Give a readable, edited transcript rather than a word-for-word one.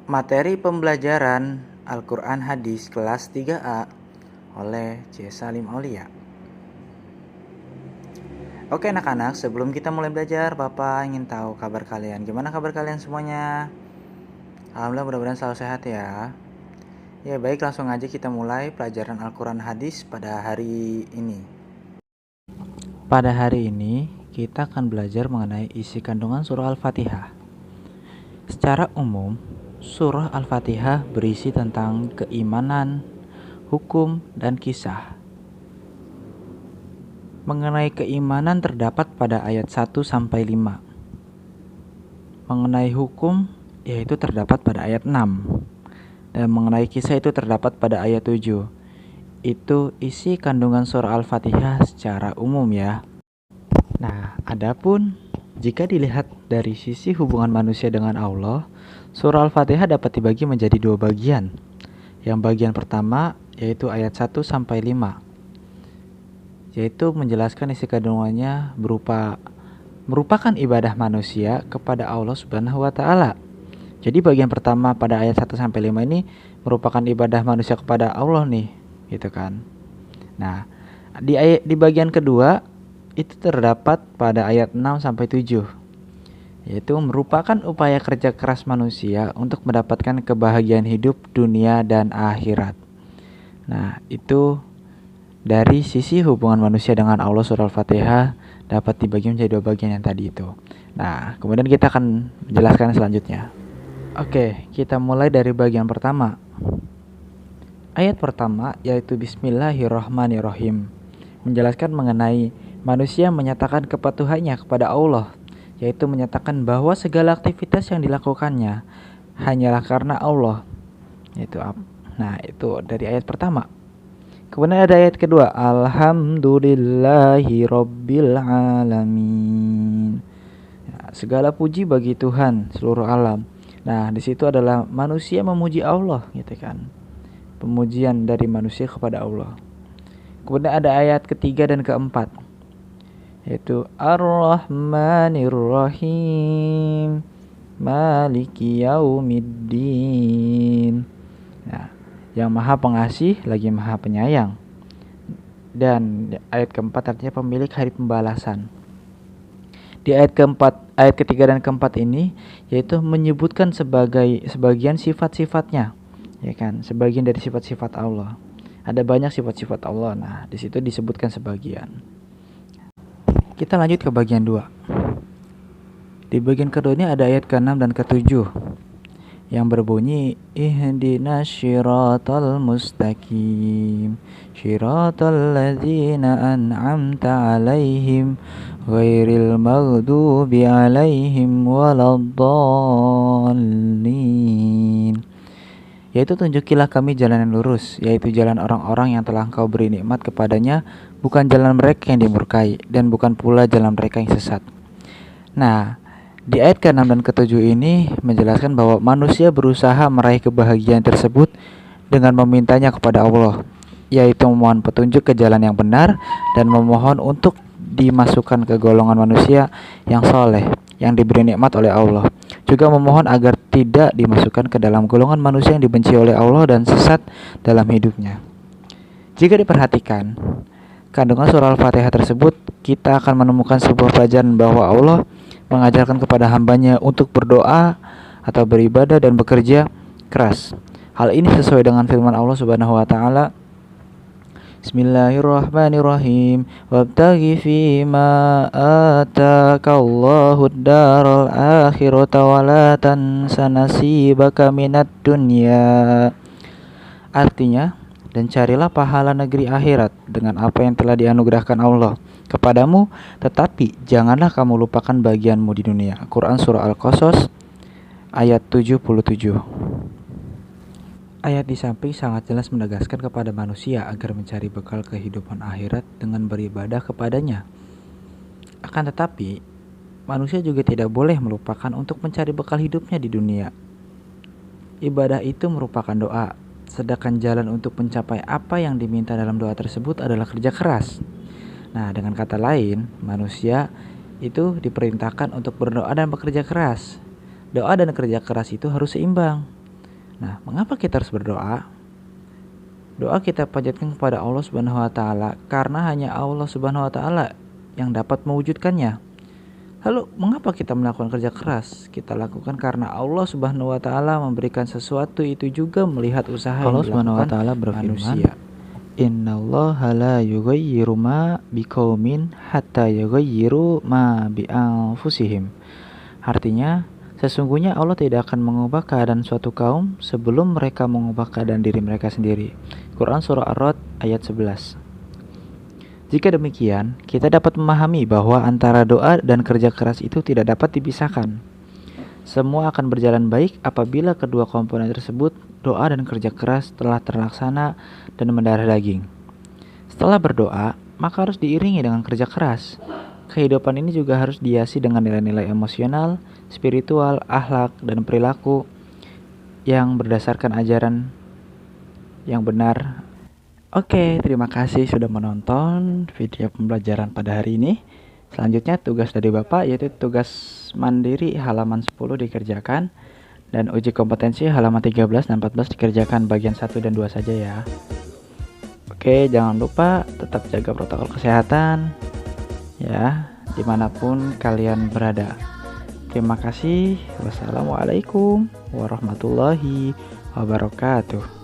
Materi pembelajaran Al-Quran Hadis kelas 3A oleh C. Salim Aulia. Oke anak-anak, sebelum kita mulai belajar, Bapak ingin tahu kabar kalian. Gimana kabar kalian semuanya? Alhamdulillah, mudah-mudahan selalu sehat ya. Ya baik, langsung aja kita mulai pelajaran Al-Quran Hadis pada hari ini. Pada hari ini, kita akan belajar mengenai isi kandungan surah Al-Fatihah. Secara umum, surah Al-Fatihah berisi tentang keimanan, hukum, dan kisah. Mengenai keimanan terdapat pada ayat 1-5. Mengenai hukum, yaitu terdapat pada ayat 6. Dan mengenai kisah itu terdapat pada ayat 7. Itu isi kandungan surah Al-Fatihah secara umum ya. Nah, adapun jika dilihat dari sisi hubungan manusia dengan Allah, surah Al-Fatihah dapat dibagi menjadi dua bagian. Yang bagian pertama yaitu ayat 1-5, yaitu menjelaskan isi kandungannya merupakan ibadah manusia kepada Allah Subhanahu wa taala. Jadi bagian pertama pada ayat 1-5 ini merupakan ibadah manusia kepada Allah nih, gitu kan. Nah, di bagian kedua itu terdapat pada ayat 6-7, yaitu merupakan upaya kerja keras manusia untuk mendapatkan kebahagiaan hidup dunia dan akhirat. Nah, itu dari sisi hubungan manusia dengan Allah, surah Al-Fatihah dapat dibagi menjadi dua bagian yang tadi itu. Nah, kemudian kita akan menjelaskan selanjutnya. Oke, kita mulai dari bagian pertama. Ayat pertama yaitu Bismillahirrahmanirrahim, menjelaskan mengenai manusia menyatakan kepatuhannya kepada Allah, yaitu menyatakan bahwa segala aktivitas yang dilakukannya hanyalah karena Allah. Nah, itu dari ayat pertama. Kemudian ada ayat kedua, Alhamdulillahi Rabbil Alamin. Ya, segala puji bagi Tuhan seluruh alam. Nah, di situ adalah manusia memuji Allah, gitu kan. Pemujian dari manusia kepada Allah. Kemudian ada ayat ketiga dan keempat, yaitu Ar-Rahmanir-Rahim, Maliki Yaumiddin. Nah, yang maha pengasih lagi maha penyayang. Dan ayat keempat artinya pemilik hari pembalasan. Di ayat ketiga dan keempat ini yaitu menyebutkan sebagian sifat-sifatnya, ya kan, sebagian dari sifat-sifat Allah. Ada banyak sifat-sifat Allah. Nah, di situ disebutkan sebagian. Kita lanjut ke bagian 2. Di bagian kedua ini ada ayat ke-6 dan ke-7 yang berbunyi Ihdinas syiratal mustaqim syiratal ladzina an'amta alaihim ghairil maghdubi alaihim waladdallin. Yaitu tunjukilah kami jalan yang lurus, yaitu jalan orang-orang yang telah Engkau beri nikmat kepadanya, bukan jalan mereka yang dimurkai dan bukan pula jalan mereka yang sesat. Nah, di ayat ke-6 dan ke-7 ini menjelaskan bahwa manusia berusaha meraih kebahagiaan tersebut dengan memintanya kepada Allah, yaitu memohon petunjuk ke jalan yang benar dan memohon untuk dimasukkan ke golongan manusia yang soleh, yang diberi nikmat oleh Allah. Juga memohon agar tidak dimasukkan ke dalam golongan manusia yang dibenci oleh Allah dan sesat dalam hidupnya. Jika diperhatikan kandungan surah Al-Fatihah tersebut, kita akan menemukan sebuah pelajaran bahwa Allah mengajarkan kepada hambanya untuk berdoa atau beribadah dan bekerja keras. Hal ini sesuai dengan firman Allah Subhanahu wa taala, Bismillahirrahmanirrahim, wabtaghi fima ataqallahud daral akhirata wa la tansa nasibaka minad dunya. Artinya, dan carilah pahala negeri akhirat dengan apa yang telah dianugerahkan Allah kepadamu, tetapi janganlah kamu lupakan bagianmu di dunia. Quran Surah Al-Qasas ayat 77. Ayat di samping sangat jelas menegaskan kepada manusia agar mencari bekal kehidupan akhirat dengan beribadah kepadanya. Akan tetapi, manusia juga tidak boleh melupakan untuk mencari bekal hidupnya di dunia. Ibadah itu merupakan doa, sedangkan jalan untuk mencapai apa yang diminta dalam doa tersebut adalah kerja keras. Nah, dengan kata lain, manusia itu diperintahkan untuk berdoa dan bekerja keras. Doa dan kerja keras itu harus seimbang. Nah, mengapa kita harus berdoa? Doa kita panjatkan kepada Allah Subhanahu wa taala karena hanya Allah Subhanahu wa taala yang dapat mewujudkannya. Lalu, mengapa kita melakukan kerja keras? Kita lakukan karena Allah Subhanahu wa taala memberikan sesuatu, itu juga melihat usaha Allah yang Subhanahu wa dilakukan taala berfirman, manusia. Innallaha la yughayyiru ma biqaumin hatta yughayyiru ma bi anfusihim. Artinya, sesungguhnya Allah tidak akan mengubah keadaan suatu kaum sebelum mereka mengubah keadaan diri mereka sendiri. Quran Surah Ar-Ra'd ayat 11. Jika demikian, kita dapat memahami bahwa antara doa dan kerja keras itu tidak dapat dipisahkan. Semua akan berjalan baik apabila kedua komponen tersebut, doa dan kerja keras, telah terlaksana dan mendarah daging. Setelah berdoa, maka harus diiringi dengan kerja keras. Kehidupan ini juga harus dihiasi dengan nilai-nilai emosional, spiritual, akhlak, dan perilaku yang berdasarkan ajaran yang benar. Oke, terima kasih sudah menonton video pembelajaran pada hari ini. Selanjutnya tugas dari Bapak yaitu tugas mandiri halaman 10 dikerjakan, dan uji kompetensi halaman 13 dan 14 dikerjakan bagian 1 dan 2 saja ya. Oke, jangan lupa tetap jaga protokol kesehatan ya, dimanapun kalian berada. Terima kasih. Wassalamualaikum warahmatullahi wabarakatuh.